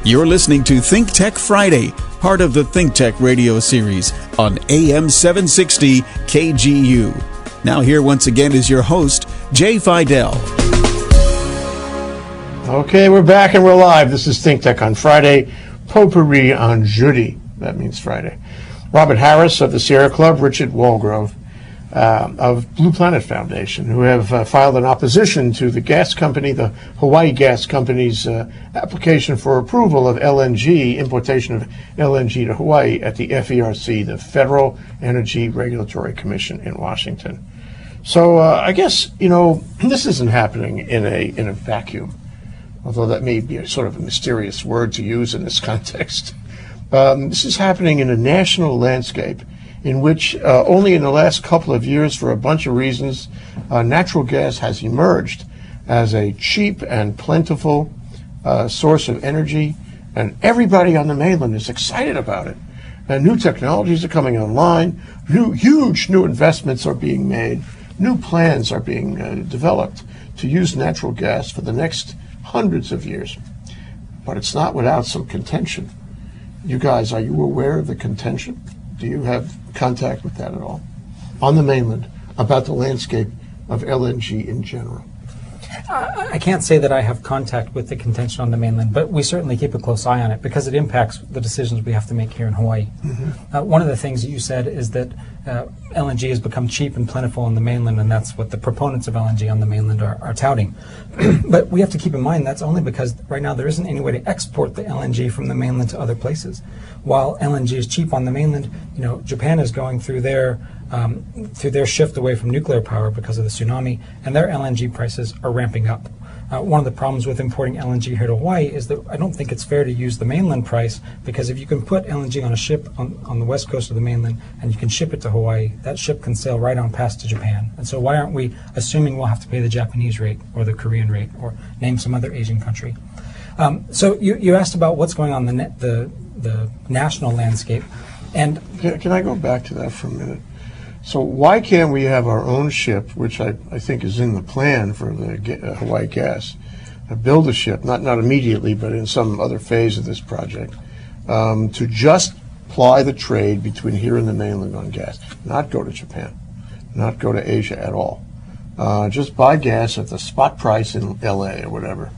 You're listening to Think Tech Friday, part of the Think Tech radio series on AM 760 KGU. Now here once again is your host, Jay Fidel. Okay, we're back and we're live. This is Think Tech on Friday, Potpourri on Jeudi. That means Friday. Robert Harris of the Sierra Club, Richard Walgrove of Blue Planet Foundation, who have filed an opposition to the gas company, the Hawaii Gas Company's application for approval of LNG, importation of LNG to Hawaii at the FERC, the Federal Energy Regulatory Commission in Washington. So I guess, this isn't happening in a vacuum, although that may be a sort of a mysterious word to use in this context. This is happening in a national landscape in which only in the last couple of years, for a bunch of reasons, natural gas has emerged as a cheap and plentiful source of energy, and everybody on the mainland is excited about it. And new technologies are coming online, huge new investments are being made, new plans are being developed to use natural gas for the next hundreds of years. But it's not without some contention. You guys, are you aware of the contention? Do you have contact with that at all on the mainland about the landscape of LNG in general? I can't say that I have contact with the contention on the mainland, but we certainly keep a close eye on it because it impacts the decisions we have to make here in Hawaii. One of the things that you said is that LNG has become cheap and plentiful on the mainland, and that's what the proponents of LNG on the mainland are touting. But we have to keep in mind that's only because right now there isn't any way to export the LNG from the mainland to other places. While LNG is cheap on the mainland, Japan is going through their shift away from nuclear power because of the tsunami, and their LNG prices are ramping up. One of the problems with importing LNG here to Hawaii is that I don't think it's fair to use the mainland price, because if you can put LNG on a ship on the west coast of the mainland and you can ship it to Hawaii, that ship can sail right on past to Japan. And so why aren't we assuming we'll have to pay the Japanese rate or the Korean rate or name some other Asian country? So you asked about what's going on in the national landscape. And can I go back to that for a minute? So why can't we have our own ship, which I think is in the plan for the Hawaii Gas, build a ship, not immediately, but in some other phase of this project, to just ply the trade between here and the mainland on gas, not go to Japan, not go to Asia at all. Just buy gas at the spot price in LA or whatever,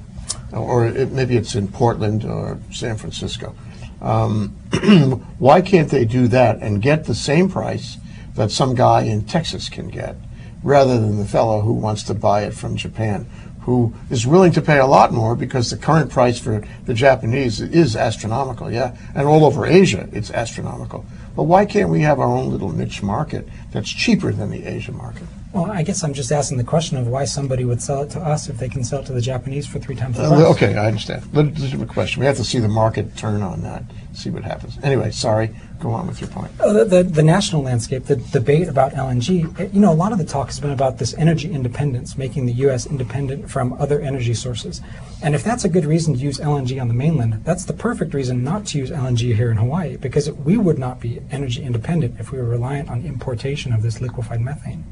or maybe it's in Portland or San Francisco. Why can't they do that and get the same price that some guy in Texas can get, rather than the fellow who wants to buy it from Japan, who is willing to pay a lot more because the current price for the Japanese is astronomical, and all over Asia it's astronomical. But why can't we have our own little niche market that's cheaper than the Asia market? Well, I guess I'm just asking the question of why somebody would sell it to us if they can sell it to the Japanese for 3 times the price. Okay, I understand. Legitimate question. We have to see the market turn on that, see what happens. Anyway, sorry. Go on with your point. The national landscape, the debate about LNG, a lot of the talk has been about this energy independence, making the U.S. independent from other energy sources. And if that's a good reason to use LNG on the mainland, that's the perfect reason not to use LNG here in Hawaii, because we would not be energy independent if we were reliant on importation of this liquefied methane.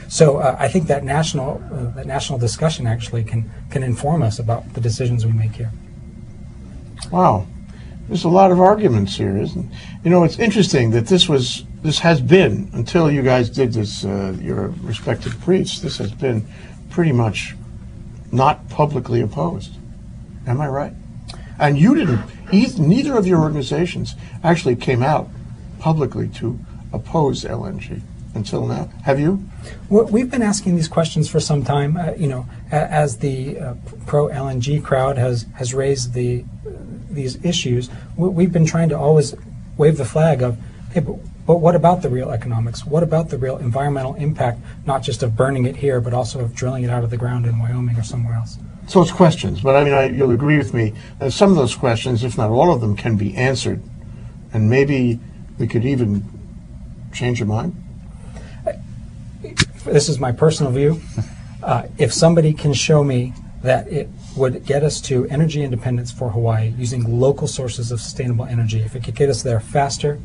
So I think that national discussion actually can inform us about the decisions we make here. Wow. There's a lot of arguments here, isn't it? It's interesting that this has been, until you guys did this, your respective briefs, this has been pretty much not publicly opposed. Am I right? And you didn't, neither of your organizations actually came out publicly to oppose LNG until now. Have you? Well, we've been asking these questions for some time. As the pro-LNG crowd has raised these issues, we've been trying to always wave the flag of, hey, but what about the real economics? What about the real environmental impact, not just of burning it here, but also of drilling it out of the ground in Wyoming or somewhere else? So it's questions, but you'll agree with me that some of those questions, if not all of them, can be answered, and maybe we could even change your mind? This is my personal view. If somebody can show me that it would get us to energy independence for Hawaii using local sources of sustainable energy, if it could get us there faster,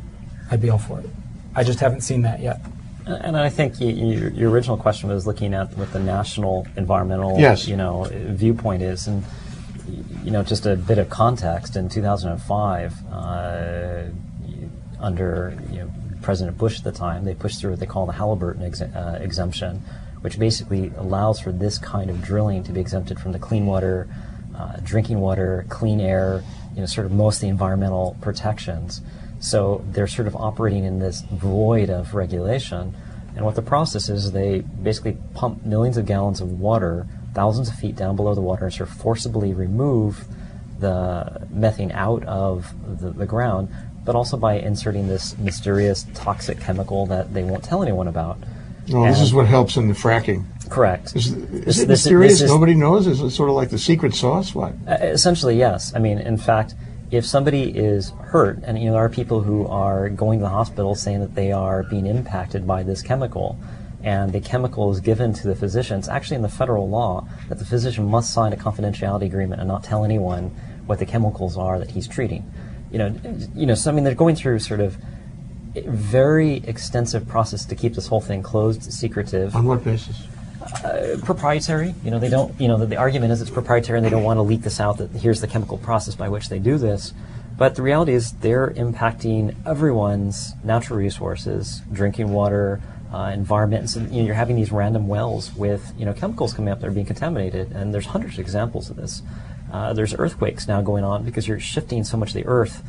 I'd be all for it. I just haven't seen that yet. And I think your original question was looking at what the national environmental viewpoint is, and just a bit of context. In 2005, under President Bush at the time. They pushed through what they call the Halliburton exemption, which basically allows for this kind of drilling to be exempted from the clean water, drinking water, clean air, sort of most of the environmental protections. So they're sort of operating in this void of regulation. And what the process is, they basically pump millions of gallons of water thousands of feet down below the water and sort of forcibly remove the methane out of the ground, but also by inserting this mysterious toxic chemical that they won't tell anyone about. Oh, this is what helps in the fracking. Correct. Is it mysterious? Nobody knows? Is it sort of like the secret sauce? What? Essentially, yes. I mean, in fact, if somebody is hurt, and there are people who are going to the hospital saying that they are being impacted by this chemical, and the chemical is given to the physician, it's actually in the federal law that the physician must sign a confidentiality agreement and not tell anyone what the chemicals are that he's treating. So I mean, they're going through sort of a very extensive process to keep this whole thing closed, secretive. On what basis? Proprietary. They don't. The argument is it's proprietary, and they don't want to leak this out. That here's the chemical process by which they do this. But the reality is they're impacting everyone's natural resources, drinking water, environment. And so, you're having these random wells with chemicals coming up that are being contaminated, and there's hundreds of examples of this. There's earthquakes now going on because you're shifting so much of the earth.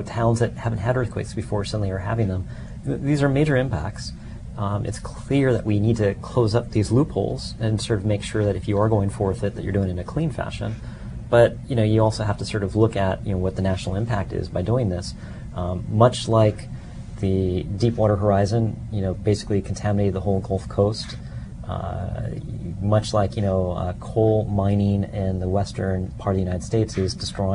Towns that haven't had earthquakes before suddenly are having them. These are major impacts. It's clear that we need to close up these loopholes and sort of make sure that if you are going forth that you're doing it in a clean fashion. But you also have to sort of look at what the national impact is by doing this. Much like the Deepwater Horizon, basically contaminated the whole Gulf Coast. Much like coal mining in the western part of the United States is destroying